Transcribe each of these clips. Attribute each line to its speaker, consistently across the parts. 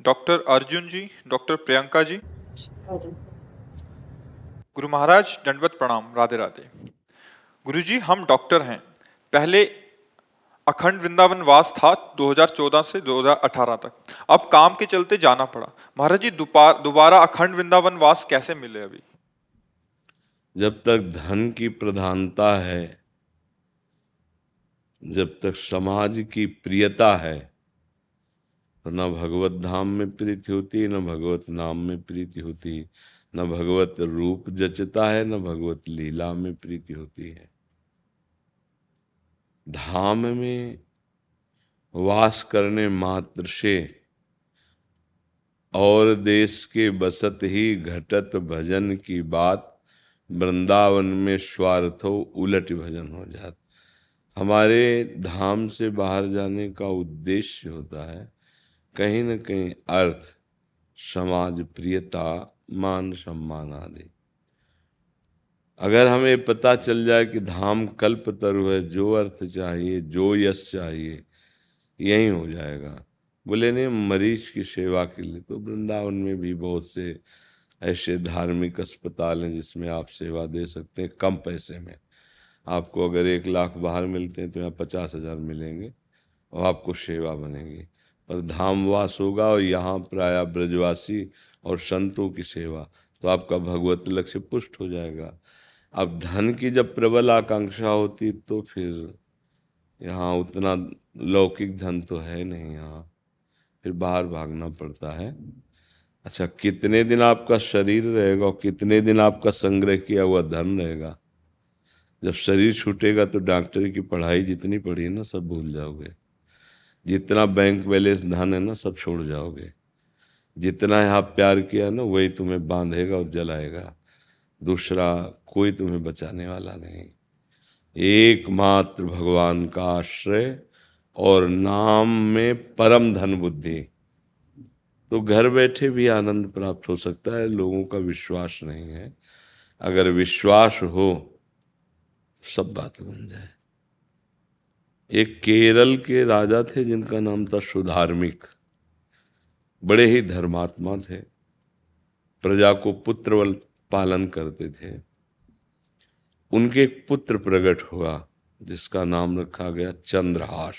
Speaker 1: Doctor Arjun जी, doctor Priyanka ji, Guru Maharaj दंडवत प्रणाम, राधे राधे। गुरु जी, हम डॉक्टर हैं। पहले अखंड वृंदावन वास था 2014 से 2018 तक। अब काम के चलते जाना पड़ा। महाराज जी, दोबारा अखंड वृंदावन वास कैसे मिले अभी?
Speaker 2: जब तक धन की प्रधानता है, जब तक समाज की प्रियता है, तो न भगवत धाम में प्रीति होती, न भगवत नाम में प्रीति होती, न भगवत रूप जचता है, न भगवत लीला में प्रीति होती है। धाम में वास करने मात्र से और देश के बसत ही घटत भजन की बात, वृंदावन में स्वार्थो उलट भजन हो जात। हमारे धाम से बाहर जाने का उद्देश्य होता है कहीं न कहीं अर्थ, समाज प्रियता, मान सम्मान आदि। अगर हमें पता चल जाए कि धाम कल्पतरु है, जो अर्थ चाहिए, जो यश चाहिए, यही हो जाएगा। बोले नहीं, मरीज की सेवा के लिए तो वृंदावन में भी बहुत से ऐसे धार्मिक अस्पताल हैं जिसमें आप सेवा दे सकते हैं कम पैसे में। आपको अगर 1 लाख बाहर मिलते हैं तो यहाँ 50,000 मिलेंगे और आपको सेवा बनेगी। पर धामवास होगा और यहाँ प्राय ब्रजवासी और संतों की सेवा, तो आपका भगवत लक्ष्य पुष्ट हो जाएगा। अब धन की जब प्रबल आकांक्षा होती तो फिर यहाँ उतना लौकिक धन तो है नहीं, यहाँ फिर बाहर भागना पड़ता है। अच्छा, कितने दिन आपका शरीर रहेगा और कितने दिन आपका संग्रह किया हुआ धन रहेगा? जब शरीर छूटेगा तो डॉक्टरी की पढ़ाई जितनी पढ़ी है ना, सब भूल जाओगे। जितना बैंक बैलेंस धन है ना, सब छोड़ जाओगे। जितना यहाँ प्यार किया ना, वही तुम्हें बांधेगा और जलाएगा। दूसरा कोई तुम्हें बचाने वाला नहीं। एकमात्र भगवान का आश्रय और नाम में परम धन बुद्धि, तो घर बैठे भी आनंद प्राप्त हो सकता है। लोगों का विश्वास नहीं है। अगर विश्वास हो, सब बात बन जाए। एक केरल के राजा थे जिनका नाम था सुधार्मिक। बड़े ही धर्मात्मा थे, प्रजा को पुत्र पालन करते थे। उनके एक पुत्र प्रकट हुआ जिसका नाम रखा गया चंद्रहास।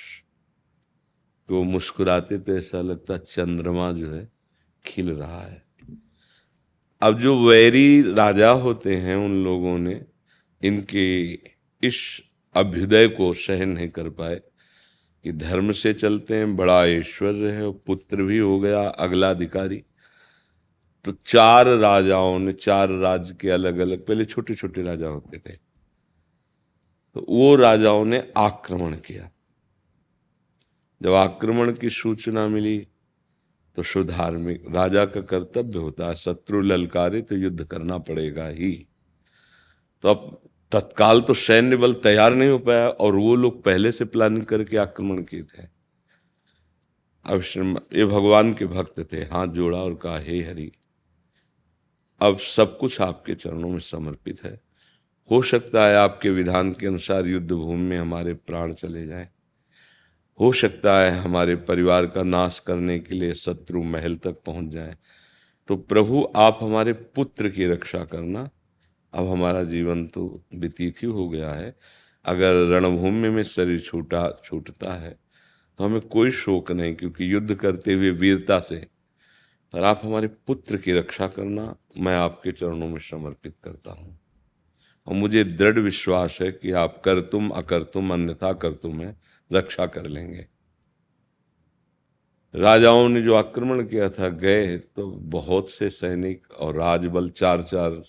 Speaker 2: तो मुस्कुराते तो ऐसा लगता चंद्रमा जो है खिल रहा है। अब जो वैरी राजा होते हैं, उन लोगों ने इनके इस अभ्युदय को सहन नहीं कर पाए कि धर्म से चलते हैं, बड़ा ऐश्वर्य है, पुत्र भी हो गया अगला अधिकारी। तो 4 राजाओं ने, 4 राज्य के अलग अलग, पहले छोटे छोटे राजा होते थे, तो वो राजाओं ने आक्रमण किया। जब आक्रमण की सूचना मिली तो सुधार्मिक राजा का कर्तव्य होता है, शत्रु ललकारे तो युद्ध करना पड़ेगा ही। तो अब तत्काल तो सैन्य बल तैयार नहीं हो पाया और वो लोग पहले से प्लानिंग करके आक्रमण किए थे। अब ये भगवान के भक्त थे, हाथ जोड़ा और कहा, हे हरि, अब सब कुछ आपके चरणों में समर्पित है। हो सकता है आपके विधान के अनुसार युद्ध भूमि में हमारे प्राण चले जाएं। हो सकता है हमारे परिवार का नाश करने के लिए शत्रु महल तक पहुंच जाए। तो प्रभु, आप हमारे पुत्र की रक्षा करना। अब हमारा जीवन तो व्यतीत ही हो गया है। अगर रणभूमि में शरीर छूटता है तो हमें कोई शोक नहीं, क्योंकि युद्ध करते हुए वीरता से, पर आप हमारे पुत्र की रक्षा करना, मैं आपके चरणों में समर्पित करता हूँ। और मुझे दृढ़ विश्वास है कि आप कर्तुम अकर्तुम अन्यथा कर्तुम है, रक्षा कर लेंगे। राजाओं ने जो आक्रमण किया था, गए तो बहुत से सैनिक और राजबल 4-4,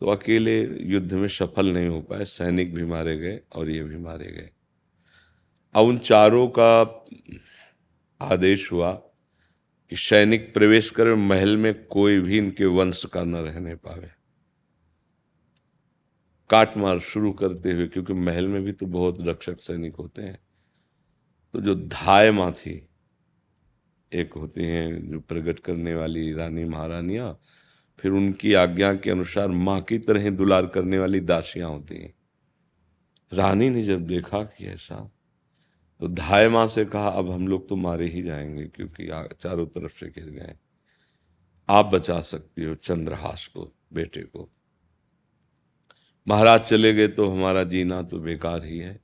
Speaker 2: तो अकेले युद्ध में सफल नहीं हो पाए। सैनिक भी मारे गए और ये भी मारे गए। अब उन चारों का आदेश हुआ कि सैनिक प्रवेश करे, महल में कोई भी इनके वंश का न रहने पावे। काट मार शुरू करते हुए, क्योंकि महल में भी तो बहुत रक्षक सैनिक होते हैं। तो जो धाय माँ थी, एक होती हैं जो प्रकट करने वाली रानी महारानियां, फिर उनकी आज्ञा के अनुसार माँ की तरह ही दुलार करने वाली दासियां होती हैं। रानी ने जब देखा कि ऐसा, तो धाय माँ से कहा अब हम लोग तो मारे ही जाएंगे क्योंकि चारों तरफ से घिर गए, आप बचा सकती हो चंद्रहास को, बेटे को। महाराज चले गए तो हमारा जीना तो बेकार ही है,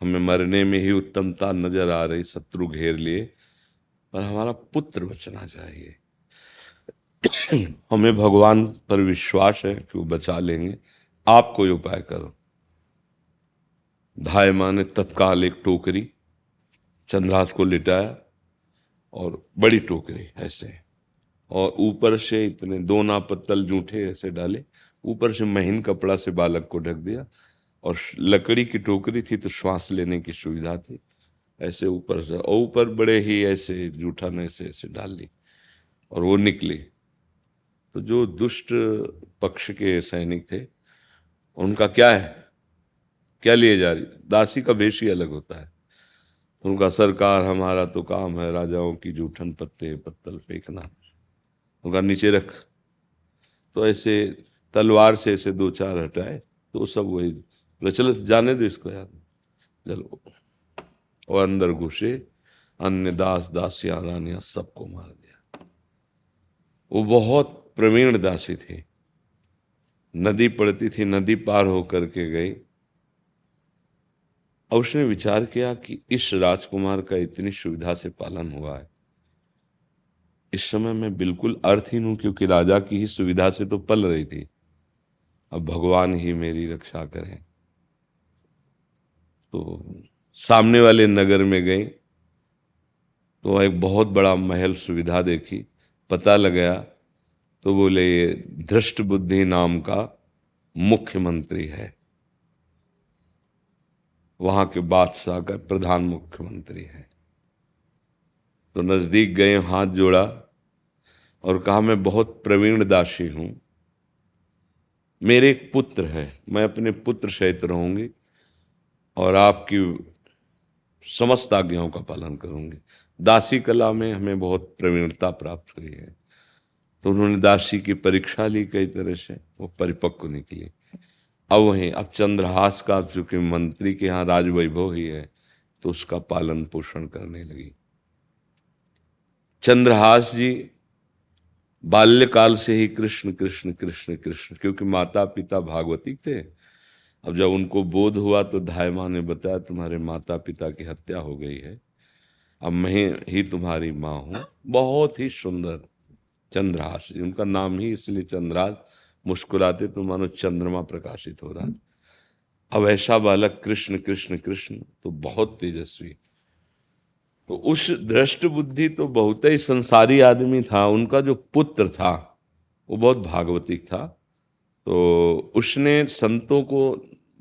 Speaker 2: हमें मरने में ही उत्तमता नजर आ रही, शत्रु घेर लिए, पर हमारा पुत्र बचना चाहिए। हमें भगवान पर विश्वास है कि वो बचा लेंगे, आप कोई उपाय करो। धाय माँ ने तत्काल एक टोकरी चंद्रहास को लिटाया और बड़ी टोकरी ऐसे, और ऊपर से इतने 2 नापत्तल जूठे ऐसे डाले, ऊपर से महीन कपड़ा से बालक को ढक दिया, और लकड़ी की टोकरी थी तो श्वास लेने की सुविधा थी, ऐसे ऊपर से, और ऊपर बड़े ही ऐसे जूठन ऐसे ऐसे डाल ली, और वो निकली। तो जो दुष्ट पक्ष के सैनिक थे उनका क्या है, क्या लिए जा रही, दासी का भेष ही अलग होता है। उनका सरकार हमारा तो काम है राजाओं की जूठन पत्ते पत्तल फेंकना, उनका नीचे रख। तो ऐसे तलवार से ऐसे 2-4 हटाए तो सब वही बोले चलो जाने दो इसको यार, चलो। और अंदर घुसे, अन्य दास दासियां रानियां सबको मार दिया। वो बहुत प्रवीण दासी थी, नदी पड़ती थी, नदी पार होकर के गई, और उसने विचार किया कि इस राजकुमार का इतनी सुविधा से पालन हुआ है, इस समय मैं बिल्कुल अर्थहीन हूं क्योंकि राजा की ही सुविधा से तो पल रही थी, अब भगवान ही मेरी रक्षा करें। तो सामने वाले नगर में गई तो एक बहुत बड़ा महल सुविधा देखी, पता लगाया तो बोले ये धृष्ट बुद्धि नाम का मुख्यमंत्री है, वहां के बादशाह का प्रधान मुख्यमंत्री है। तो नजदीक गए, हाथ जोड़ा और कहा मैं बहुत प्रवीण दासी हूं, मेरे एक पुत्र है, मैं अपने पुत्र सहित रहूंगी और आपकी समस्त आज्ञाओं का पालन करूंगी। दासी कला में हमें बहुत प्रवीणता प्राप्त हुई है। तो उन्होंने दासी की परीक्षा ली, कई तरह से वो परिपक्व निकली। अब वहीं अब चंद्रहास का चूंकि मंत्री के यहाँ राजवैभव ही है तो उसका पालन पोषण करने लगी। चंद्रहास जी बाल्यकाल से ही कृष्ण कृष्ण कृष्ण कृष्ण, क्योंकि माता पिता भागवती थे। अब जब उनको बोध हुआ तो धाय माँ ने बताया तुम्हारे माता पिता की हत्या हो गई है, अब मैं ही तुम्हारी माँ हूँ। बहुत ही सुंदर चंद्रहास जी, उनका नाम ही इसलिए चंद्रहास, मुस्कुराते तो मानो चंद्रमा प्रकाशित हो रहा। अब ऐसा बालक कृष्ण कृष्ण कृष्ण, तो बहुत तेजस्वी। तो उस दृष्ट बुद्धि तो बहुत ही संसारी आदमी था, उनका जो पुत्र था वो बहुत भागवतिक था। तो उसने संतों को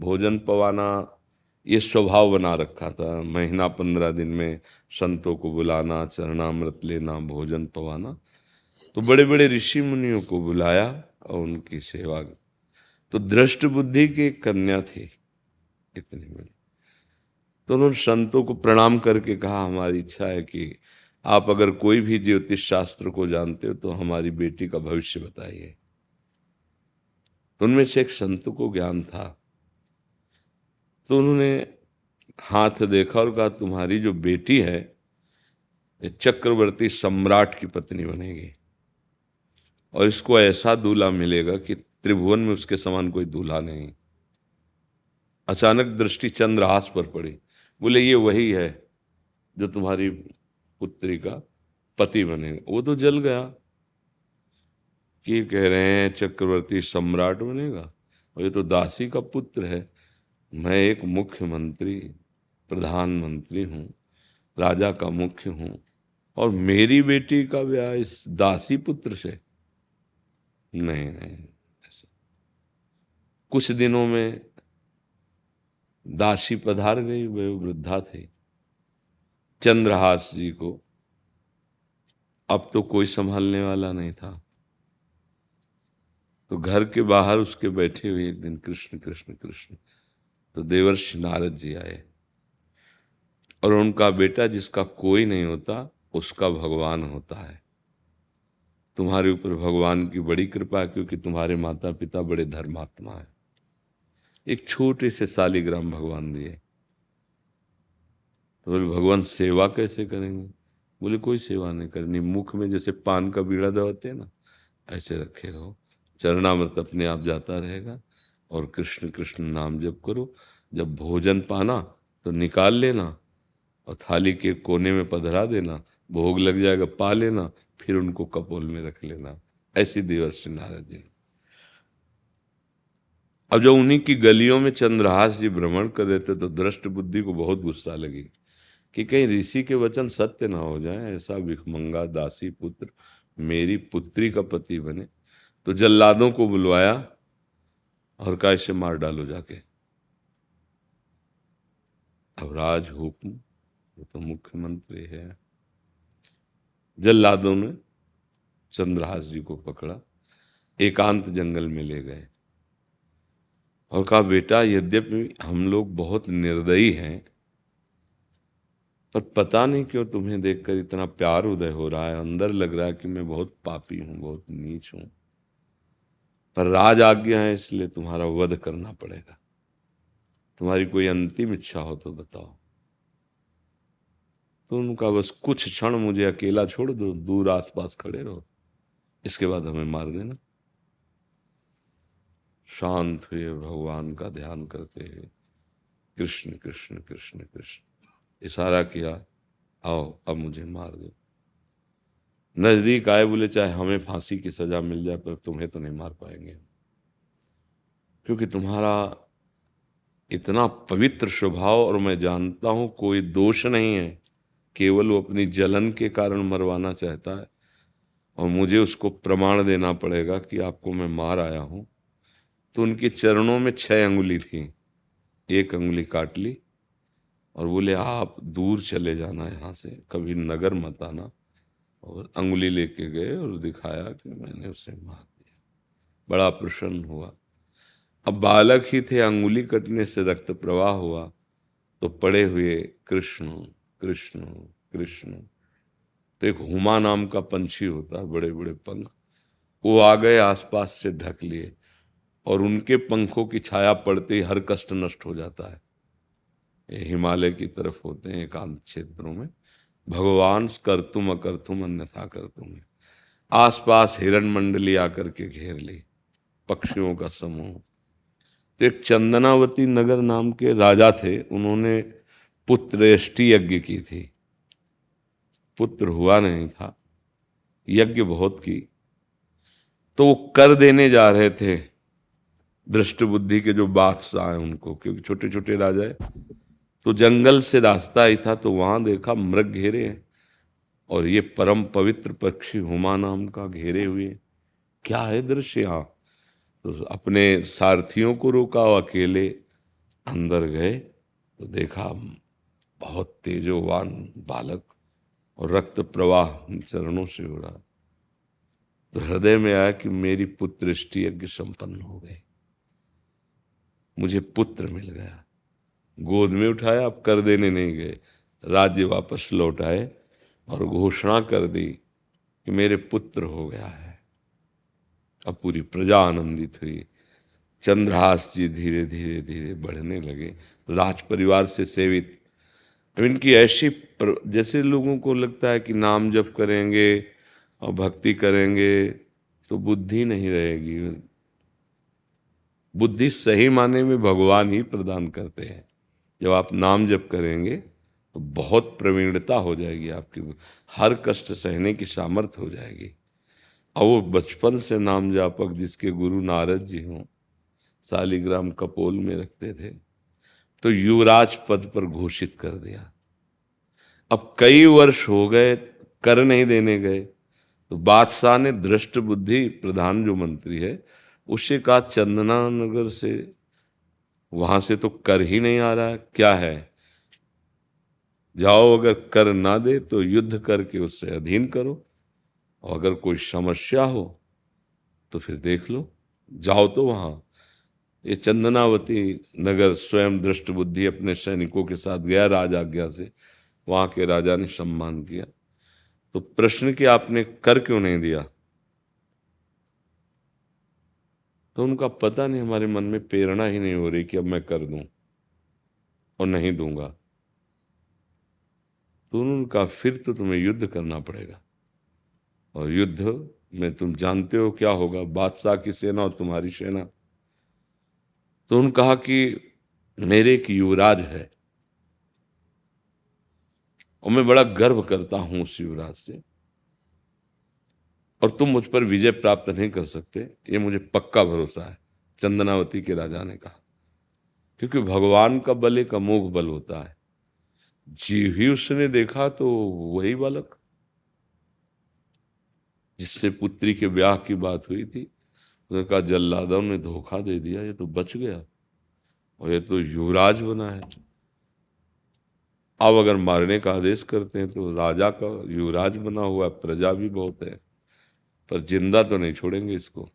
Speaker 2: भोजन पवाना ये स्वभाव बना रखा था, महीना 15 दिन में संतों को बुलाना, चरणामृत लेना, भोजन पवाना। तो बड़े बड़े ऋषि मुनियों को बुलाया और उनकी सेवा। तो दृष्ट बुद्धि की एक कन्या थी इतनी बड़ी, तो उन्होंने संतों को प्रणाम करके कहा हमारी इच्छा है कि आप अगर कोई भी ज्योतिष शास्त्र को जानते हो तो हमारी बेटी का भविष्य बताइए। तो उनमें से एक संत को ज्ञान था, तो उन्होंने हाथ देखा और कहा तुम्हारी जो बेटी है ये चक्रवर्ती सम्राट की पत्नी बनेगी और इसको ऐसा दूल्हा मिलेगा कि त्रिभुवन में उसके समान कोई दूल्हा नहीं। अचानक दृष्टि चंद्रहास पर पड़ी, बोले ये वही है जो तुम्हारी पुत्री का पति बनेगा। वो तो जल गया कि कह रहे हैं चक्रवर्ती सम्राट बनेगा और ये तो दासी का पुत्र है। मैं एक मुख्यमंत्री प्रधानमंत्री हूँ, राजा का मुख्य हूँ, और मेरी बेटी का ब्याह इस दासी पुत्र से? नहीं नहीं, ऐसा। कुछ दिनों में दासी पधार गई, वे वृद्धा थी। चंद्रहास जी को अब तो कोई संभालने वाला नहीं था, तो घर के बाहर उसके बैठे हुए एक दिन कृष्ण कृष्ण कृष्ण, तो देवर्षि नारद जी आए और उनका बेटा जिसका कोई नहीं होता उसका भगवान होता है। तुम्हारे ऊपर भगवान की बड़ी कृपा है क्योंकि तुम्हारे माता पिता बड़े धर्मात्मा है। एक छोटे से शालिग्राम भगवान दिए। तो बोले भगवान सेवा कैसे करेंगे? बोले कोई सेवा नहीं करनी, मुख में जैसे पान का बीड़ा दबाते हैं ना, ऐसे रखे रहो, चरणामृत अपने आप जाता रहेगा, और कृष्ण कृष्ण नाम जप करो। जब भोजन पाना तो निकाल लेना और थाली के कोने में पधरा देना, भोग लग जाएगा पा लेना, फिर उनको कपोल में रख लेना। ऐसी देवर्षि नारद जी। अब जब उन्हीं की गलियों में चंद्रहास जी भ्रमण कर रहे थे तो दृष्ट बुद्धि को बहुत गुस्सा लगी कि कहीं ऋषि के वचन सत्य ना हो जाए, ऐसा भिखमंगा दासी पुत्र मेरी पुत्री का पति बने। तो जल्लादों को बुलवाया और कहा इसे मार डालो जाके। अब राज हुक्म, वो तो मुख्यमंत्री है। जल्लादों ने चंद्रहास जी को पकड़ा, एकांत जंगल में ले गए और कहा बेटा यद्यपि हम लोग बहुत निर्दयी हैं, पर पता नहीं क्यों तुम्हें देखकर इतना प्यार उदय हो रहा है, अंदर लग रहा है कि मैं बहुत पापी हूं, बहुत नीच हूं, पर राज आज्ञा है इसलिए तुम्हारा वध करना पड़ेगा। तुम्हारी कोई अंतिम इच्छा हो तो बताओ। तो उनका बस कुछ क्षण मुझे अकेला छोड़ दो, दूर आसपास खड़े रहो, इसके बाद हमें मार देना। शांत हुए, भगवान का ध्यान करते हुए कृष्ण कृष्ण कृष्ण कृष्ण इशारा किया, आओ अब मुझे मार दो। नजदीक आए, बोले चाहे हमें फांसी की सजा मिल जाए पर तुम्हें तो नहीं मार पाएंगे, क्योंकि तुम्हारा इतना पवित्र स्वभाव और मैं जानता हूं कोई दोष नहीं है, केवल वो अपनी जलन के कारण मरवाना चाहता है, और मुझे उसको प्रमाण देना पड़ेगा कि आपको मैं मार आया हूं। तो उनके चरणों में 6 अंगुली थी, एक अंगुली काट ली और बोले आप दूर चले जाना यहाँ से, कभी नगर मत आना। और अंगुली लेके गए और दिखाया कि मैंने उसे मार दिया। बड़ा प्रसन्न हुआ। अब बालक ही थे, अंगुली कटने से रक्त प्रवाह हुआ, तो पड़े हुए कृष्ण कृष्ण कृष्ण। तो एक हुमा नाम का पंछी होता है, बड़े बड़े पंख, वो आ गए, आसपास से ढक लिए, और उनके पंखों की छाया पड़ते ही हर कष्ट नष्ट हो जाता है। ये हिमालय की तरफ होते हैं एकांत क्षेत्रों में। भगवान करतुम अकर्तुम अन्यथा करतुम, आसपास हिरण मंडली आकर के घेर ली, पक्षियों का समूह। तो एक चंदनावती नगर नाम के राजा थे, उन्होंने पुत्रेष्टि यज्ञ की थी, पुत्र हुआ नहीं था, यज्ञ बहुत की। तो वो कर देने जा रहे थे दृष्ट बुद्धि के जो बादशाह हैं उनको, क्योंकि छोटे छोटे राजा है। तो जंगल से रास्ता ही था, तो वहां देखा मृग घेरे हैं, और ये परम पवित्र पक्षी हुमा नाम का घेरे हुए। क्या है दृश्य यहाँ? तो अपने सारथियों को रोका, अकेले अंदर गए तो देखा बहुत तेजोवान बालक, और रक्त प्रवाह चरणों से हो रहा। तो हृदय में आया कि मेरी पुत्रेष्टि यज्ञ संपन्न हो गई, मुझे पुत्र मिल गया। गोद में उठाया, अब कर देने नहीं गए, राज्य वापस लौट आए और घोषणा कर दी कि मेरे पुत्र हो गया है। अब पूरी प्रजा आनंदित हुई। चंद्रहास जी धीरे धीरे धीरे बढ़ने लगे, राज परिवार से सेवित। अब इनकी ऐसी जैसे लोगों को लगता है कि नाम जप करेंगे और भक्ति करेंगे तो बुद्धि नहीं रहेगी। बुद्धि सही माने में भगवान ही प्रदान करते हैं। जब आप नाम जप करेंगे तो बहुत प्रवीणता हो जाएगी आपकी, हर कष्ट सहने की सामर्थ्य हो जाएगी। और वो बचपन से नाम जापक जिसके गुरु नारद जी हों, शालिग्राम कपोल में रखते थे, तो युवराज पद पर घोषित कर दिया। अब कई वर्ष हो गए, कर नहीं देने गए, तो बादशाह ने दृष्ट बुद्धि प्रधान जो मंत्री है उससे कहा चंदना नगर से, वहां से तो कर ही नहीं आ रहा है, क्या है? जाओ, अगर कर ना दे तो युद्ध करके उससे अधीन करो, और अगर कोई समस्या हो तो फिर देख लो, जाओ तो वहां। ये चंदनावती नगर स्वयं दृष्ट बुद्धि अपने सैनिकों के साथ गया राज आज्ञा से। वहां के राजा ने सम्मान किया। तो प्रश्न कि आपने कर क्यों नहीं दिया? तो उनका पता नहीं, हमारे मन में प्रेरणा ही नहीं हो रही कि अब मैं कर दूं, और नहीं दूंगा। तो उन्होंने कहा फिर तो तुम्हें युद्ध करना पड़ेगा, और युद्ध में तुम जानते हो क्या होगा, बादशाह की सेना और तुम्हारी सेना। तो उन्होंने कहा कि मेरे एक युवराज है और मैं बड़ा गर्व करता हूं उस युवराज से, और तुम मुझ पर विजय प्राप्त नहीं कर सकते, ये मुझे पक्का भरोसा है। चंदनावती के राजा ने कहा, क्योंकि भगवान का बल एक अमोघ बल होता है। जी ही उसने देखा तो वही बालक जिससे पुत्री के ब्याह की बात हुई थी, उसने कहा जल्लादों ने धोखा दे दिया, ये तो बच गया और ये तो युवराज बना है। अब अगर मारने का आदेश करते हैं तो राजा का युवराज बना हुआ, प्रजा भी बहुत है, पर जिंदा तो नहीं छोड़ेंगे इसको।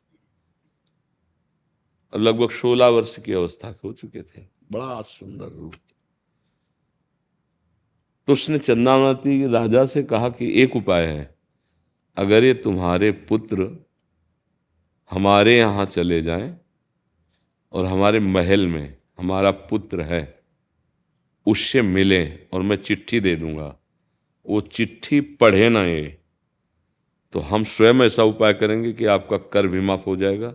Speaker 2: और लगभग 16 वर्ष की अवस्था के हो चुके थे, बड़ा सुंदर रूप। तो उसने चंद्रावती राजा से कहा कि एक उपाय है, अगर ये तुम्हारे पुत्र हमारे यहाँ चले जाएं और हमारे महल में हमारा पुत्र है उससे मिलें, और मैं चिट्ठी दे दूंगा, वो चिट्ठी पढ़े ना ये, तो हम स्वयं ऐसा उपाय करेंगे कि आपका कर भी माफ हो जाएगा,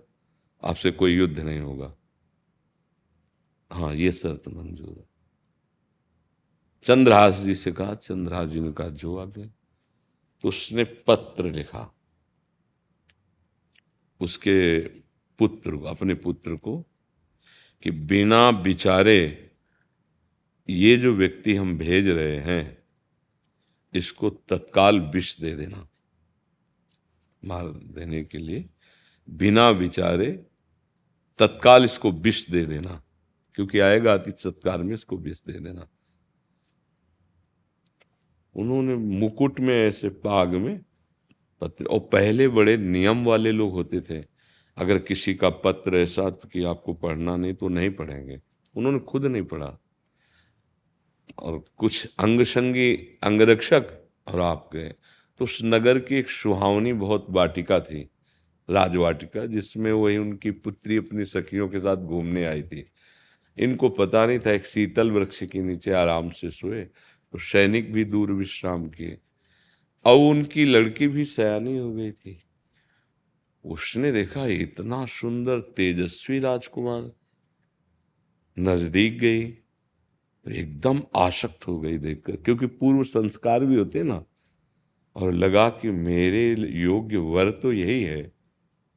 Speaker 2: आपसे कोई युद्ध नहीं होगा। हाँ, ये शर्त मंजूर है। चंद्रहास जी से कहा, चंद्रहास जी ने कहा जो आगे। तो उसने पत्र लिखा उसके पुत्र को, अपने पुत्र को, कि बिना विचारे ये जो व्यक्ति हम भेज रहे हैं इसको तत्काल विष दे देना, मार देने के लिए बिना विचारे तत्काल इसको विष दे देना, क्योंकि आएगा अतिथि सत्कार में, इसको विष दे देना। उन्होंने मुकुट में ऐसे पाग में पत्र, और पहले बड़े नियम वाले लोग होते थे, अगर किसी का पत्र ऐसा तो कि आपको पढ़ना नहीं तो नहीं पढ़ेंगे, उन्होंने खुद नहीं पढ़ा। और कुछ अंगसंगी अंगरक्षक और आप गए, तो उस नगर की एक सुहावनी बहुत वाटिका थी, राजवाटिका, जिसमें वही उनकी पुत्री अपनी सखियों के साथ घूमने आई थी। इनको पता नहीं था, एक शीतल वृक्ष के नीचे आराम से सोए, तो सैनिक भी दूर विश्राम किए, और उनकी लड़की भी सयानी हो गई थी। उसने देखा इतना सुंदर तेजस्वी राजकुमार, नजदीक गई तो एकदम आसक्त हो गई देखकर, क्योंकि पूर्व संस्कार भी होते ना, और लगा कि मेरे योग्य वर तो यही है।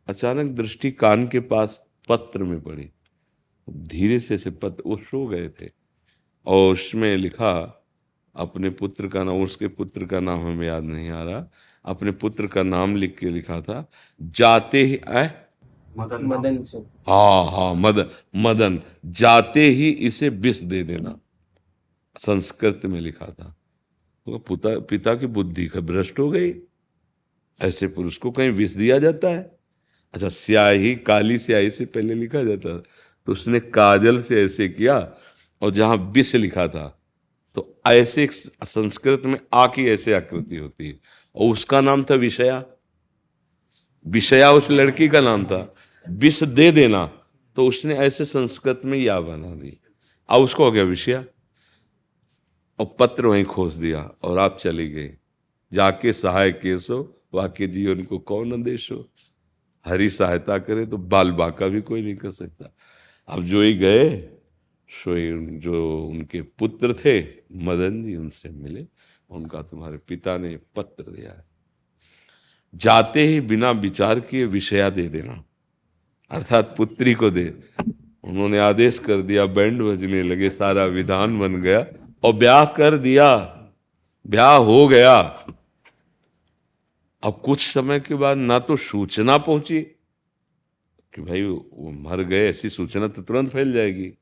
Speaker 2: अचानक दृष्टि कान के पास पत्र में पड़ी, धीरे से पत्र, वो सो गए थे, और उसमें लिखा अपने पुत्र का नाम, उसके पुत्र का नाम हमें याद नहीं आ रहा, अपने पुत्र का नाम लिख के लिखा था, जाते ही
Speaker 3: मदन से।
Speaker 2: हाँ, मदन, जाते ही इसे विष दे देना, संस्कृत में लिखा था। तो पिता की बुद्धि का भ्रष्ट हो गई, ऐसे पुरुष को कहीं विष दिया जाता है? अच्छा, स्याही, काली स्याही से पहले लिखा जाता था, तो उसने काजल से ऐसे किया, और जहां विष लिखा था तो ऐसे संस्कृत में आ की ऐसे आकृति होती है, और उसका नाम था विषया। विषया उस लड़की का नाम था। विष दे देना, तो उसने ऐसे संस्कृत में या बना दी, अब उसको हो गया विषया, और पत्र वहीं खोस दिया, और आप चली गई। जाके सहाय केसो, वाक्य जीवन को कौन अंदेशो। हरी सहायता करे तो बाल बाका भी कोई नहीं कर सकता। अब जो ही गए, जो उनके पुत्र थे मदन जी, उनसे मिले, उनका तुम्हारे पिता ने पत्र दिया है, जाते ही बिना विचार किए विषया दे देना, अर्थात पुत्री को दे। उन्होंने आदेश कर दिया, बैंड बजने लगे, सारा विधान बन गया, और ब्याह कर दिया, ब्याह हो गया। अब कुछ समय के बाद ना तो सूचना पहुंची कि भाई वो मर गए, ऐसी सूचना तो तुरंत फैल जाएगी,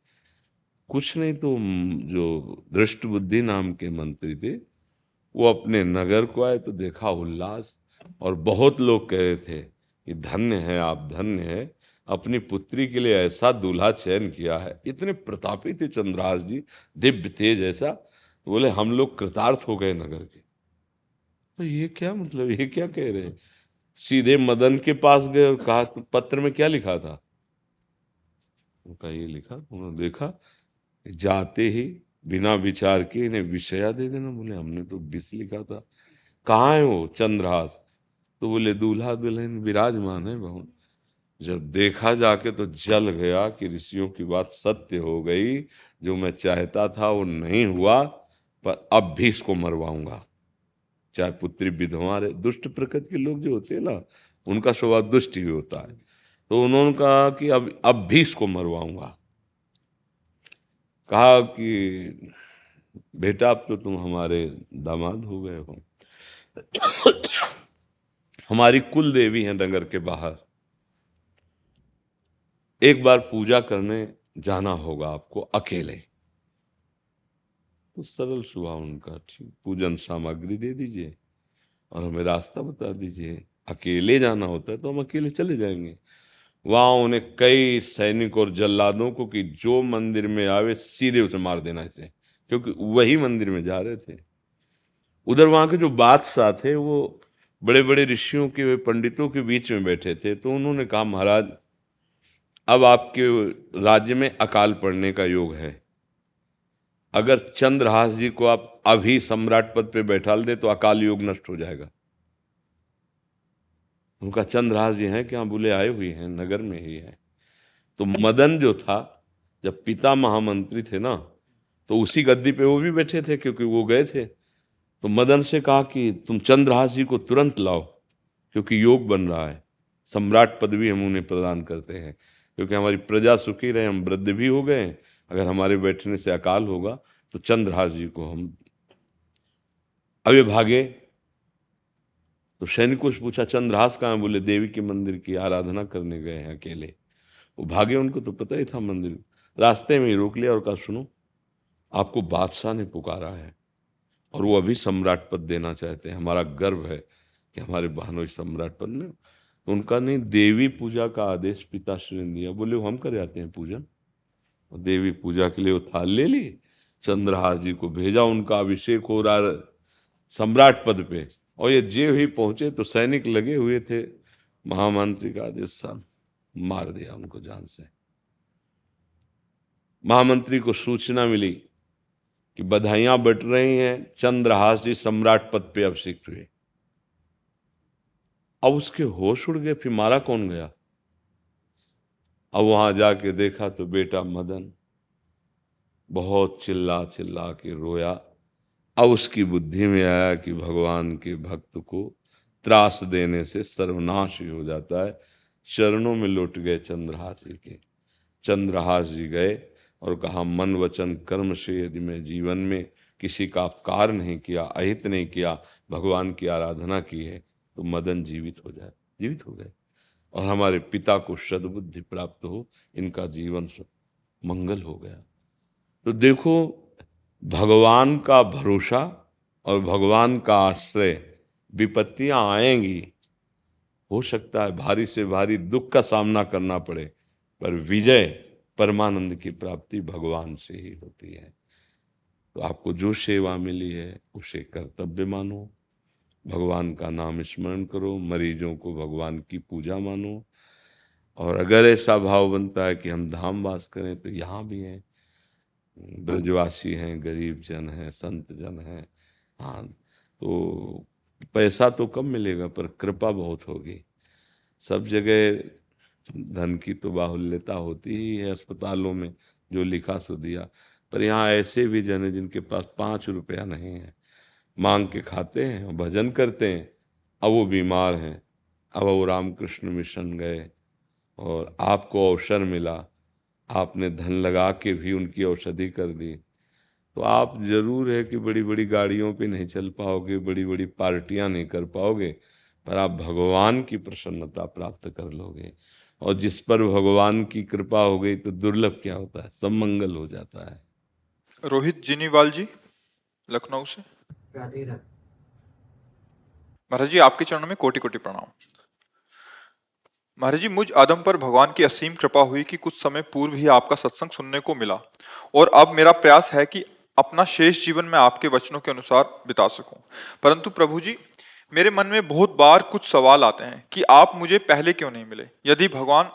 Speaker 2: कुछ नहीं, तो जो दृष्ट बुद्धि नाम के मंत्री थे वो अपने नगर को आए, तो देखा उल्लास, और बहुत लोग कह रहे थे कि धन्य है आप, धन्य है, अपनी पुत्री के लिए ऐसा दूल्हा चयन किया है। इतने प्रतापी थे चंद्रहास जी, दिव्य तेज ऐसा, तो बोले हम लोग कृतार्थ हो गए नगर के। तो ये क्या मतलब, ये क्या कह रहे हैं? सीधे मदन के पास गए और कहा तो पत्र में क्या लिखा था? उनका ये लिखा, उन्होंने देखा, जाते ही बिना विचार के इन्हें विषया दे देना। बोले हमने तो विष लिखा था। कहाँ है वो चंद्रहास? तो बोले दूल्हा दुल्हन विराजमान है बहु। जब देखा जाके तो जल गया कि ऋषियों की बात सत्य हो गई, जो मैं चाहता था वो नहीं हुआ, पर अब भी इसको मरवाऊंगा। चाहे पुत्री विधवा रहे, दुष्ट प्रकृति के लोग जो होते हैं ना, उनका स्वभाव दुष्ट ही होता है। तो उन्होंने कहा कि अब भी इसको मरवाऊंगा। कहा कि बेटा अब तो तुम हमारे दामाद हो गए हो, हमारी कुल देवी हैं नगर के बाहर, एक बार पूजा करने जाना होगा आपको अकेले। तो सरल स्वभाव उनका, ठीक, पूजन सामग्री दे दीजिए और हमें रास्ता बता दीजिए। अकेले जाना होता है तो हम अकेले चले जाएंगे। वहां उन्हें कई सैनिक और जल्लादों को कि जो मंदिर में आवे सीधे उसे मार देना इसे, क्योंकि वही मंदिर में जा रहे थे। उधर वहां के जो बादशाह थे वो बड़े बड़े ऋषियों के, पंडितों के बीच में बैठे थे। तो उन्होंने कहा महाराज, अब आपके राज्य में अकाल पड़ने का योग है। अगर चंद्रहास जी को आप अभी सम्राट पद पे बैठा दे तो अकाल योग नष्ट हो जाएगा। उनका चंद्रहास जी हैं क्या? बोले आए हुए हैं, नगर में ही है। तो मदन जो था, जब पिता महामंत्री थे ना, तो उसी गद्दी पे वो भी बैठे थे क्योंकि वो गए थे। तो मदन से कहा कि तुम चंद्रहास जी को तुरंत लाओ, क्योंकि योग बन रहा है, सम्राट पदवी हम उन्हें प्रदान करते हैं, क्योंकि हमारी प्रजा सुखी रहे, हम वृद्ध भी हो गए, अगर हमारे बैठने से अकाल होगा तो चंद्रहास जी को हम। अब ये भागे। तो सैनिकों से पूछा चंद्रहास कहाँ है? बोले देवी के मंदिर की आराधना करने गए हैं अकेले। वो भागे, उनको तो पता ही था मंदिर। रास्ते में ही रोक लिया और कहा सुनो, आपको बादशाह ने पुकारा है और वो अभी सम्राट पद देना चाहते हैं। हमारा गर्व है कि हमारे बहनों सम्राट पद में। तो उनका नहीं, देवी पूजा का आदेश पिताश्री ने दिया। बोले हम कर आते हैं पूजन। और देवी पूजा के लिए वो थाल ले ली, चंद्रहास जी को भेजा, उनका अभिषेक हो रहा सम्राट पद पे। और ये जे ही पहुंचे तो सैनिक लगे हुए थे, महामंत्री का आदेश सा मार दिया उनको जान से। महामंत्री को सूचना मिली कि बधाइयां बट रही हैं, चंद्रहास जी सम्राट पद पे अभिषिक्त हुए। अब उसके होश उड़ गए, फिर मारा कौन गया? अब वहां जाके देखा तो बेटा मदन बहुत चिल्ला चिल्ला के रोया। अब उसकी बुद्धि में आया कि भगवान के भक्त को त्रास देने से सर्वनाश ही हो जाता है। चरणों में लौट गए चंद्रहास जी के। चंद्रहास जी गए और कहा मन वचन कर्म से यदि मैं जीवन में किसी का अपकार नहीं किया, अहित नहीं किया, भगवान की आराधना की है, तो मदन जीवित हो जाए। जीवित हो गए और हमारे पिता को सद्बुद्धि प्राप्त हो, इनका जीवन मंगल हो गया। तो देखो, भगवान का भरोसा और भगवान का आश्रय, विपत्तियां आएंगी, हो सकता है भारी से भारी दुख का सामना करना पड़े, पर विजय, परमानंद की प्राप्ति भगवान से ही होती है। तो आपको जो सेवा मिली है उसे कर्तव्य मानो, भगवान का नाम स्मरण करो, मरीजों को भगवान की पूजा मानो। और अगर ऐसा भाव बनता है कि हम धाम वास करें, तो यहाँ भी हैं, ब्रजवासी हैं, गरीब जन हैं, संत जन हैं। हाँ, तो पैसा तो कम मिलेगा पर कृपा बहुत होगी। सब जगह धन की तो बाहुल्यता होती ही है, अस्पतालों में जो लिखा सो दिया, पर यहाँ ऐसे भी जन हैं जिनके पास 5 रुपया नहीं है, मांग के खाते हैं और भजन करते हैं। अब वो बीमार हैं, अब वो रामकृष्ण मिशन गए और आपको अवसर मिला, आपने धन लगा के भी उनकी औषधि कर दी। तो आप जरूर है कि बड़ी बड़ी गाड़ियों पे नहीं चल पाओगे, बड़ी बड़ी पार्टियां नहीं कर पाओगे, पर आप भगवान की प्रसन्नता प्राप्त कर लोगे। और जिस पर भगवान की कृपा हो गई तो दुर्लभ क्या होता है, सब मंगल हो जाता है।
Speaker 1: रोहित जिनीवाल जी, लखनऊ से।
Speaker 3: राधे राधे।
Speaker 1: महाराज जी, आपके चरणों में कोटि कोटि प्रणाम। महाराज जी, मुझ आदम पर भगवान की असीम कृपा हुई कि कुछ समय पूर्व ही आपका सत्संग सुनने को मिला, और अब मेरा प्रयास है कि अपना शेष जीवन में आपके वचनों के अनुसार बिता सकूं। परंतु प्रभु जी, मेरे मन में बहुत बार कुछ सवाल आते हैं कि आप मुझे पहले क्यों नहीं मिले। यदि भगवान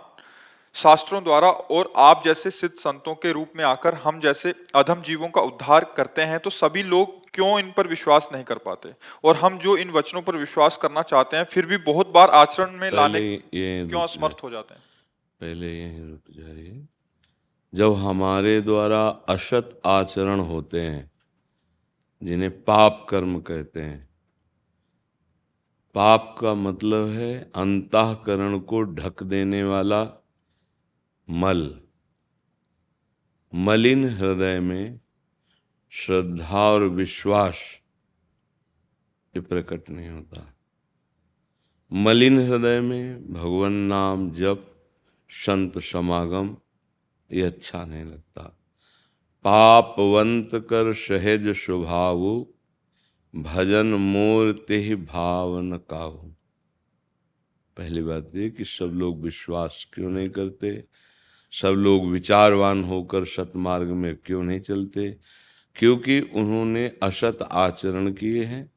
Speaker 1: शास्त्रों द्वारा और आप जैसे सिद्ध संतों के रूप में आकर हम जैसे अधम जीवों का उद्धार करते हैं, तो सभी लोग क्यों इन पर विश्वास नहीं कर पाते? और हम जो इन वचनों पर विश्वास करना चाहते हैं फिर भी बहुत बार आचरण में लाने क्यों असमर्थ हो जाते हैं?
Speaker 2: पहले यहीं रुक जाइए। जब हमारे द्वारा असत आचरण होते हैं, जिन्हें पाप कर्म कहते हैं, पाप का मतलब है अंतःकरण को ढक देने वाला मल। मलिन हृदय में श्रद्धा और विश्वास ये प्रकट नहीं होता। मलिन हृदय में भगवान नाम जप, संत समागम ये अच्छा नहीं लगता। पापवंत कर सहज स्वभाव, भजन मोर तेहि भाव न काहू। पहली बात ये कि सब लोग विश्वास क्यों नहीं करते, सब लोग विचारवान होकर सतमार्ग में क्यों नहीं चलते? क्योंकि उन्होंने असत आचरण किए हैं,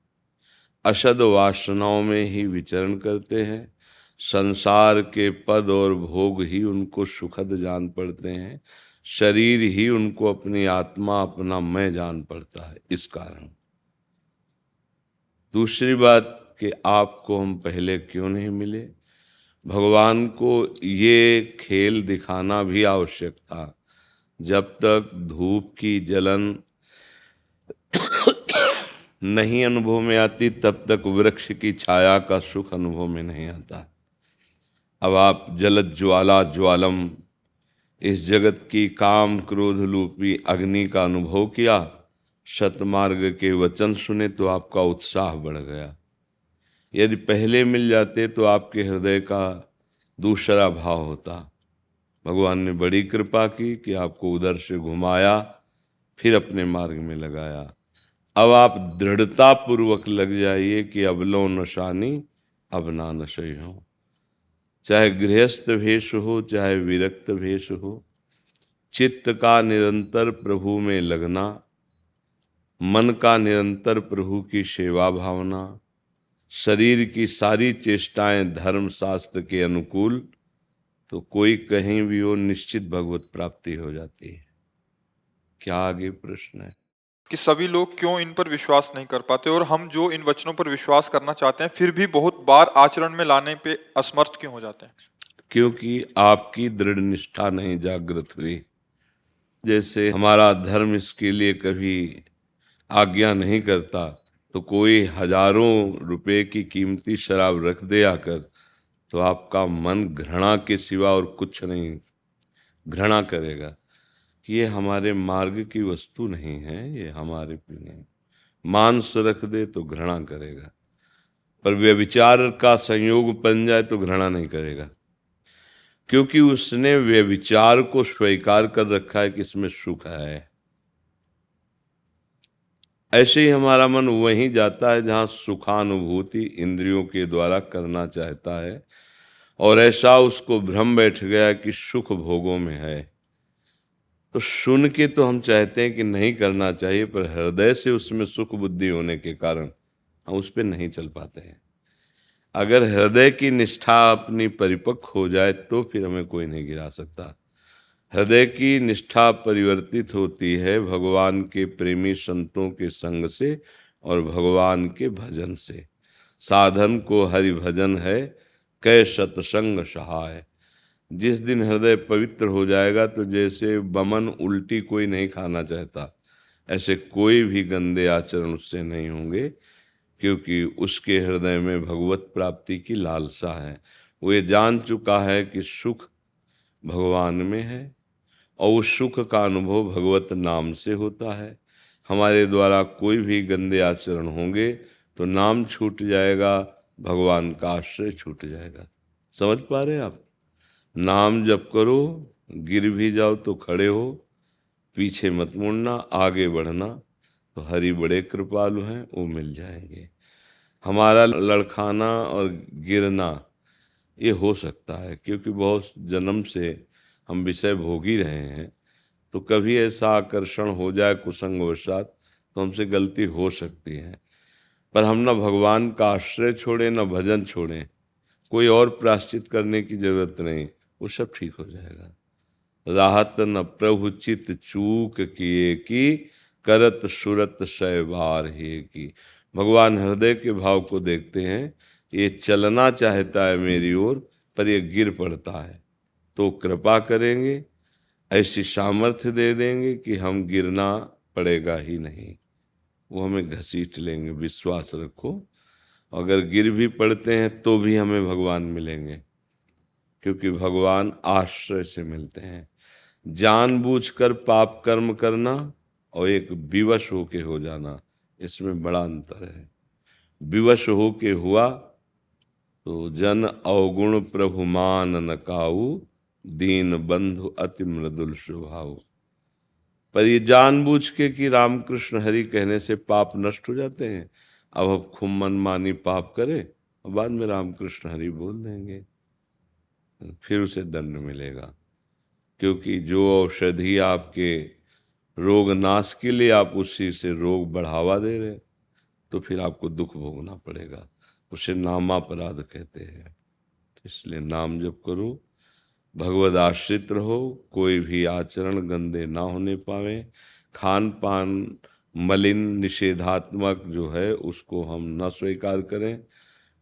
Speaker 2: असद वासनाओं में ही विचरण करते हैं, संसार के पद और भोग ही उनको सुखद जान पड़ते हैं, शरीर ही उनको अपनी आत्मा अपना मैं जान पड़ता है। इस कारण दूसरी बात कि आपको हम पहले क्यों नहीं मिले? भगवान को ये खेल दिखाना भी आवश्यक था। जब तक धूप की जलन नहीं अनुभव में आती तब तक वृक्ष की छाया का सुख अनुभव में नहीं आता। अब आप जलद ज्वाला ज्वालम इस जगत की काम क्रोध रूपी अग्नि का अनुभव किया, सतमार्ग के वचन सुने तो आपका उत्साह बढ़ गया। यदि पहले मिल जाते तो आपके हृदय का दूसरा भाव होता। भगवान ने बड़ी कृपा की कि आपको उधर से घुमाया, फिर अपने मार्ग में लगाया। अब आप दृढ़ता पूर्वक लग जाइए कि अब लो नशानी अब ना नशे हो। चाहे गृहस्थ भेष हो, चाहे विरक्त भेष हो, चित्त का निरंतर प्रभु में लगना, मन का निरंतर प्रभु की सेवा भावना, शरीर की सारी चेष्टाएं धर्म शास्त्र के अनुकूल, तो कोई कहीं भी हो निश्चित भगवत प्राप्ति हो जाती है। क्या आगे प्रश्न है?
Speaker 1: कि सभी लोग क्यों इन पर विश्वास नहीं कर पाते, और हम जो इन वचनों पर विश्वास करना चाहते हैं फिर भी बहुत बार आचरण में लाने पे असमर्थ क्यों हो जाते हैं?
Speaker 2: क्योंकि आपकी दृढ़ निष्ठा नहीं जागृत हुई। जैसे हमारा धर्म इसके लिए कभी आज्ञा नहीं करता, तो कोई हजारों रुपए की कीमती शराब रख दे आकर, तो आपका मन घृणा के सिवा और कुछ नहीं घृणा करेगा कि ये हमारे मार्ग की वस्तु नहीं है, ये हमारे पीने। मांस रख दे तो घृणा करेगा, पर व्यभिचार का संयोग बन जाए तो घृणा नहीं करेगा, क्योंकि उसने व्यभिचार को स्वीकार कर रखा है कि इसमें सुख है। ऐसे ही हमारा मन वहीं जाता है जहाँ सुखानुभूति इंद्रियों के द्वारा करना चाहता है, और ऐसा उसको भ्रम बैठ गया कि सुख भोगों में है। तो सुन के तो हम चाहते हैं कि नहीं करना चाहिए, पर हृदय से उसमें सुख बुद्धि होने के कारण हम उस पर नहीं चल पाते हैं। अगर हृदय की निष्ठा अपनी परिपक्व हो जाए तो फिर हमें कोई नहीं गिरा सकता। हृदय की निष्ठा परिवर्तित होती है भगवान के प्रेमी संतों के संग से और भगवान के भजन से। साधन को हरि भजन है, कै सत्संग सहाय। जिस दिन हृदय पवित्र हो जाएगा तो जैसे बमन उल्टी कोई नहीं खाना चाहता, ऐसे कोई भी गंदे आचरण उससे नहीं होंगे, क्योंकि उसके हृदय में भगवत प्राप्ति की लालसा है। वो ये जान चुका है कि सुख भगवान में है, और उस सुख का अनुभव भगवत नाम से होता है। हमारे द्वारा कोई भी गंदे आचरण होंगे तो नाम छूट जाएगा, भगवान का आश्रय छूट जाएगा। समझ पा रहे हैं आप? नाम जप करो, गिर भी जाओ तो खड़े हो, पीछे मत मुड़ना, आगे बढ़ना, तो हरि बड़े कृपालु हैं, वो मिल जाएंगे। हमारा लड़खाना और गिरना ये हो सकता है, क्योंकि बहुत जन्म से हम विषय भोग ही रहे हैं, तो कभी ऐसा आकर्षण हो जाए कुसंगवशात तो हमसे गलती हो सकती है। पर हम न भगवान का आश्रय छोड़ें, न भजन छोड़ें। कोई और प्रायश्चित करने की जरूरत नहीं, वो सब ठीक हो जाएगा। राहत न प्रभु चित चूक किए की, करत सुरत शैवार है की। भगवान हृदय के भाव को देखते हैं। ये चलना चाहता है मेरी ओर, पर ये गिर पड़ता है, तो कृपा करेंगे, ऐसी सामर्थ्य दे देंगे कि हम गिरना पड़ेगा ही नहीं, वो हमें घसीट लेंगे। विश्वास रखो, अगर गिर भी पड़ते हैं तो भी हमें भगवान मिलेंगे, क्योंकि भगवान आश्रय से मिलते हैं। जानबूझकर पाप कर्म करना और एक विवश होके हो जाना, इसमें बड़ा अंतर है। विवश होके हुआ तो जन अवगुण प्रभु मान न काऊ, दीन बंधु अति मृदुल स्वभाव। पर ये जानबूझ के कि रामकृष्ण हरि कहने से पाप नष्ट हो जाते हैं, अब हम खूब मनमानी पाप करें और बाद में रामकृष्ण हरि बोल देंगे, फिर उसे दंड मिलेगा। क्योंकि जो औषधि आपके रोग नाश के लिए, आप उसी से रोग बढ़ावा दे रहे, तो फिर आपको दुख भोगना पड़ेगा। उसे नामापराध कहते हैं। तो इसलिए नाम जप करो, भगवद आश्रित रहो, कोई भी आचरण गंदे ना होने पावे। खान पान मलिन निषेधात्मक जो है उसको हम न स्वीकार करें,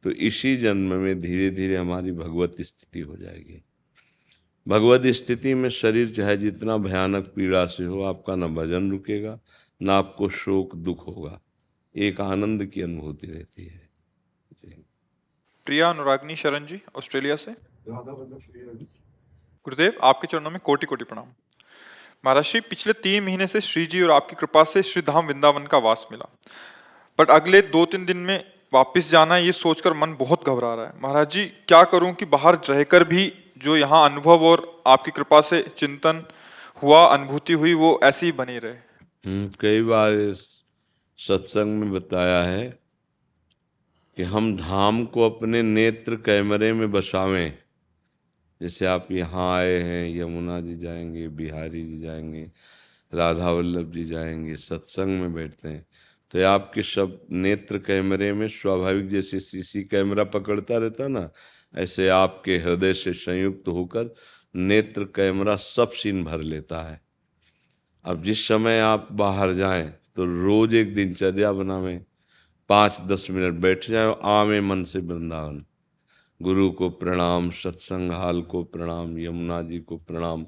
Speaker 2: तो इसी जन्म में धीरे धीरे हमारी भगवत स्थिति हो जाएगी। भगवत स्थिति में शरीर चाहे जितना भयानक पीड़ा से हो, आपका न भजन रुकेगा, न आपको शोक दुख होगा, एक आनंद की अनुभूति रहती है। जी।
Speaker 1: प्रिया अनुरागनी शरण जी, ऑस्ट्रेलिया से। गुरुदेव, आपके चरणों में कोटि कोटि प्रणाम। महाराज श्री, पिछले 3 महीने से श्री जी और आपकी कृपा से श्री धाम वृंदावन का वास मिला, बट अगले 2-3 दिन में वापस जाना है, ये सोचकर मन बहुत घबरा रहा है। महाराज जी, क्या करूं कि बाहर रहकर भी जो यहाँ अनुभव और आपकी कृपा से चिंतन हुआ, अनुभूति हुई, वो ऐसी ही बनी रहे।
Speaker 2: कई बार इस सत्संग में बताया है कि हम धाम को अपने नेत्र कैमरे में बसावें। जैसे आप यहाँ आए हैं, यमुना जी जाएंगे, बिहारी जी जाएंगे, राधा वल्लभ जी जाएंगे, सत्संग में बैठते हैं, तो ये आपके सब नेत्र कैमरे में स्वाभाविक, जैसे सीसी कैमरा पकड़ता रहता ना, ऐसे आपके हृदय से संयुक्त होकर नेत्र कैमरा सब सीन भर लेता है। अब जिस समय आप बाहर जाएं तो रोज एक दिनचर्या बनावें, 5-10 मिनट बैठ जाए, आवे मन से वृंदावन, गुरु को प्रणाम, सत्संग हाल को प्रणाम, यमुना जी को प्रणाम,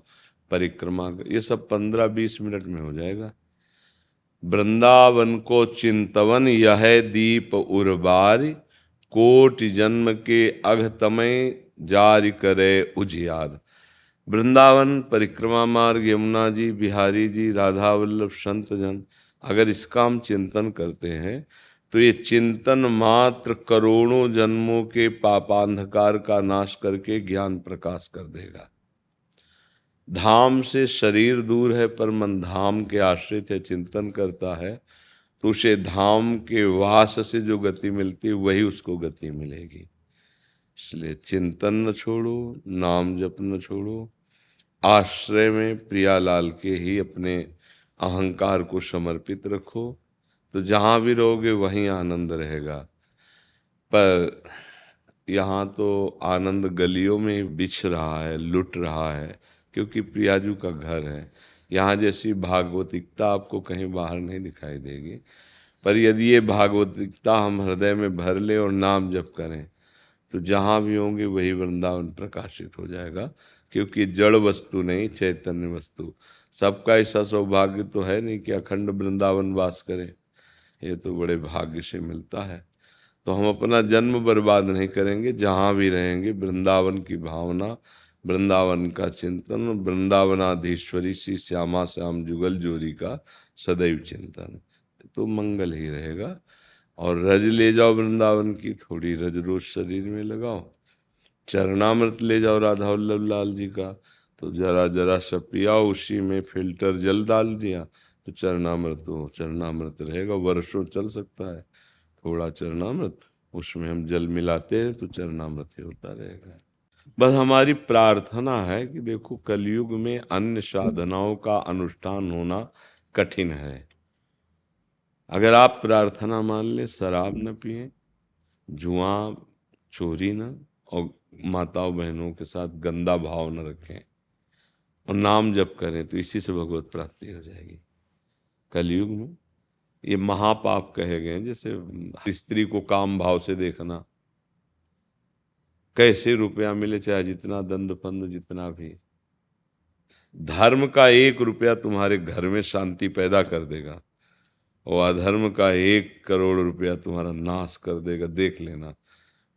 Speaker 2: परिक्रमा, ये सब 15-20 मिनट में हो जाएगा। वृंदावन को चिंतवन यह दीप उर्बार, कोटि जन्म के अघतमय जारी करे उजियार। वृंदावन, परिक्रमा मार्ग, यमुना जी, बिहारी जी, राधा वल्लभ, संत जन, अगर इसका हम चिंतन करते हैं तो ये चिंतन मात्र करोड़ों जन्मों के पापांधकार का नाश करके ज्ञान प्रकाश कर देगा। धाम से शरीर दूर है पर मन धाम के आश्रित है, चिंतन करता है, तो उसे धाम के वास से जो गति मिलती है वही उसको गति मिलेगी। इसलिए चिंतन न छोड़ो, नाम जप न छोड़ो, आश्रय में प्रियालाल के ही अपने अहंकार को समर्पित रखो, तो जहाँ भी रहोगे वहीं आनंद रहेगा। पर यहाँ तो आनंद गलियों में बिछ रहा है, लुट रहा है, क्योंकि प्रियाजू का घर है। यहाँ जैसी भागवतिकता आपको कहीं बाहर नहीं दिखाई देगी। पर यदि ये भागवतिकता हम हृदय में भर ले और नाम जप करें, तो जहाँ भी होंगे वही वृंदावन प्रकाशित हो जाएगा। क्योंकि जड़ वस्तु नहीं, चैतन्य वस्तु। सबका ऐसा सौभाग्य तो है नहीं कि अखंड वृंदावन वास करें, ये तो बड़े भाग्य से मिलता है। तो हम अपना जन्म बर्बाद नहीं करेंगे, जहाँ भी रहेंगे वृंदावन की भावना, वृंदावन का चिंतन, वृंदावनाधीश्वरी श्री श्यामा श्याम जुगल जोरी का सदैव चिंतन, तो मंगल ही रहेगा। और रज ले जाओ वृंदावन की, थोड़ी रज रोज शरीर में लगाओ। चरणामृत ले जाओ राधा वल्लभ लाल जी का, तो जरा जरा सा पिया, उसी में फिल्टर जल डाल दिया तो चरणामृत हो, चरणामृत रहेगा, वर्षों चल सकता है। थोड़ा चरणामृत, उसमें हम जल मिलाते हैं तो चरणामृत ही होता रहेगा। बस हमारी प्रार्थना है कि देखो, कलयुग में अन्य साधनाओं का अनुष्ठान होना कठिन है। अगर आप प्रार्थना मान ले, शराब न पिए, जुआ चोरी न, और माताओं बहनों के साथ गंदा भाव न रखें और नाम जप करें तो इसी से भगवत प्राप्ति हो जाएगी। कलयुग में ये महापाप कहे गए हैं, जैसे स्त्री को काम भाव से देखना, कैसे रुपया मिले चाहे जितना दंड फंद जितना भी, धर्म का 1 रुपया तुम्हारे घर में शांति पैदा कर देगा और अधर्म का 1 करोड़ रुपया तुम्हारा नाश कर देगा। देख लेना,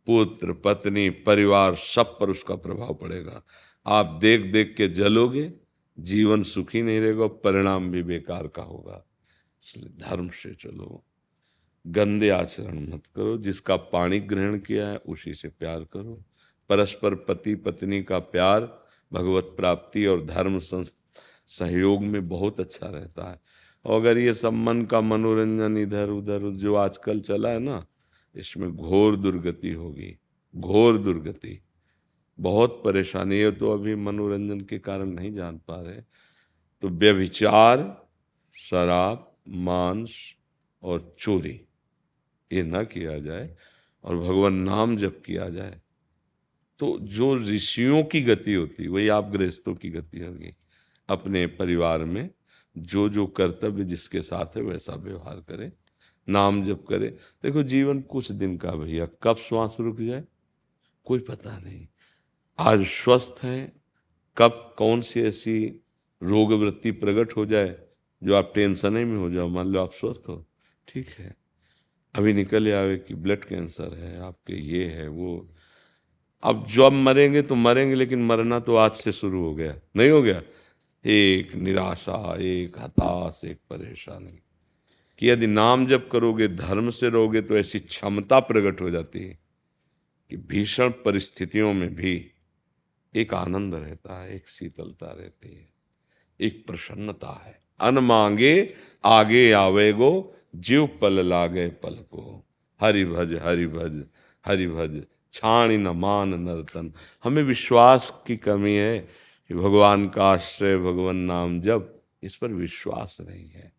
Speaker 2: पुत्र पत्नी परिवार सब पर उसका प्रभाव पड़ेगा। आप देख देख के जलोगे, जीवन सुखी नहीं रहेगा, परिणाम भी बेकार का होगा। इसलिए धर्म से चलो, गंदे आचरण मत करो, जिसका पानी ग्रहण किया है उसी से प्यार करो। परस्पर पति पत्नी का प्यार भगवत प्राप्ति और धर्म सहयोग में बहुत अच्छा रहता है। और अगर ये सब मन का मनोरंजन इधर उधर जो आजकल चला है ना, इसमें घोर दुर्गति होगी, घोर दुर्गति, बहुत परेशानी है। तो अभी मनोरंजन के कारण नहीं जान पा रहे, तो व्यभिचार, शराब, मांस और चोरी ये ना किया जाए और भगवान नाम जप किया जाए, तो जो ऋषियों की गति होती वही आप गृहस्थों की गति होगी। अपने परिवार में जो जो कर्तव्य जिसके साथ है वैसा व्यवहार करें, नाम जप करें। देखो जीवन कुछ दिन का भैया, कब श्वास रुक जाए कोई पता नहीं। आज स्वस्थ हैं, कब कौन सी ऐसी रोग वृत्ति प्रकट हो जाए जो आप टेंशन में हो जाओ। मान लो आप स्वस्थ हो, ठीक है, अभी निकल आवे कि ब्लड कैंसर है आपके, ये है वो। अब जब मरेंगे तो मरेंगे, लेकिन मरना तो आज से शुरू हो गया, नहीं हो गया? एक निराशा, एक हताश, एक परेशानी कि यदि नाम जप करोगे, धर्म से रहोगे, तो ऐसी क्षमता प्रकट हो जाती है कि भीषण परिस्थितियों में भी एक आनंद रहता है, एक शीतलता रहती है, एक प्रसन्नता है। अन मांगे आगे आवेगो, जीव पल लागे पल को। हरि भज हरि भज हरि भज, छाणी न मान नर्तन। हमें विश्वास की कमी है कि भगवान का आश्रय, भगवान नाम जप, इस पर विश्वास नहीं है।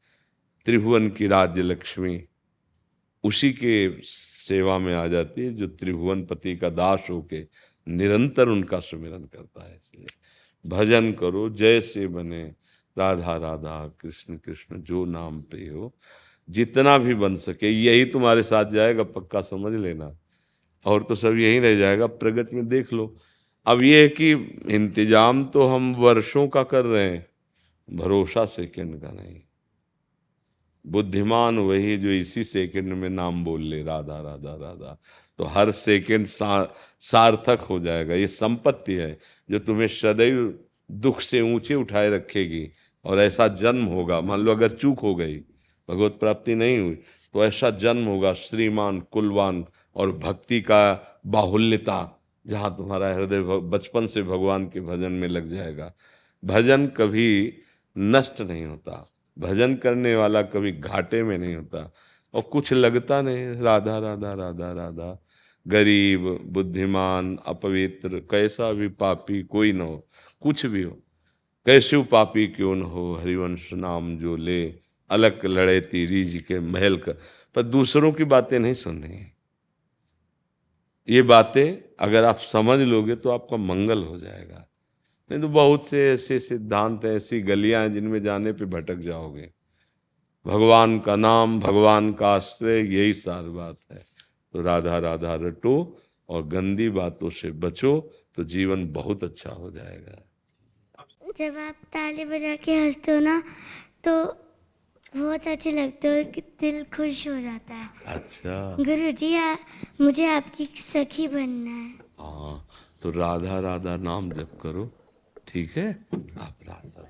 Speaker 2: त्रिभुवन की राज्य लक्ष्मी उसी के सेवा में आ जाती है जो त्रिभुवन पति का दास होके निरंतर उनका सुमिरन करता है। इसलिए भजन करो, जैसे बने, राधा राधा कृष्ण कृष्ण जो नाम पे हो, जितना भी बन सके यही तुम्हारे साथ जाएगा, पक्का समझ लेना। और तो सब यही रह जाएगा, प्रगति में देख लो। अब ये है कि इंतजाम तो हम वर्षों का कर रहे हैं, भरोसा सेकंड का नहीं। बुद्धिमान वही जो इसी सेकंड में नाम बोल ले राधा राधा राधा, तो हर सेकंड सार्थक हो जाएगा। ये संपत्ति है जो तुम्हें सदैव दुख से ऊंचे उठाए रखेगी। और ऐसा जन्म होगा, मान लो अगर चूक हो गई, भगवत प्राप्ति नहीं हुई, तो ऐसा जन्म होगा श्रीमान कुलवान और भक्ति का बाहुल्यता, जहाँ तुम्हारा हृदय बचपन से भगवान के भजन में लग जाएगा। भजन कभी नष्ट नहीं होता, भजन करने वाला कभी घाटे में नहीं होता। और कुछ लगता नहीं, राधा राधा राधा राधा। गरीब, बुद्धिमान, अपवित्र, कैसा भी पापी कोई न हो, कुछ भी हो, कैसे पापी क्यों न हो, हरिवंश नाम जो ले, अलग लड़े तीरीज के महल का। पर दूसरों की बातें नहीं सुननी। ये बातें अगर आप समझ लोगे तो आपका मंगल हो जाएगा। नहीं तो बहुत से ऐसे सिद्धांत हैं, ऐसी गलियां हैं जिनमें जाने पे भटक जाओगे। भगवान का नाम, भगवान का आश्रय, यही सारी बात है। तो राधा राधा रटो और गंदी बातों से बचो, तो जीवन बहुत अच्छा हो जाएगा।
Speaker 4: जब आप ताली बजा के हंसते हो ना, तो बहुत अच्छे लगते हो कि दिल खुश हो जाता है।
Speaker 2: अच्छा
Speaker 4: गुरुजी, मुझे आपकी सखी बनना है।
Speaker 2: हाँ, तो राधा राधा नाम जप करो, ठीक है? आप राधा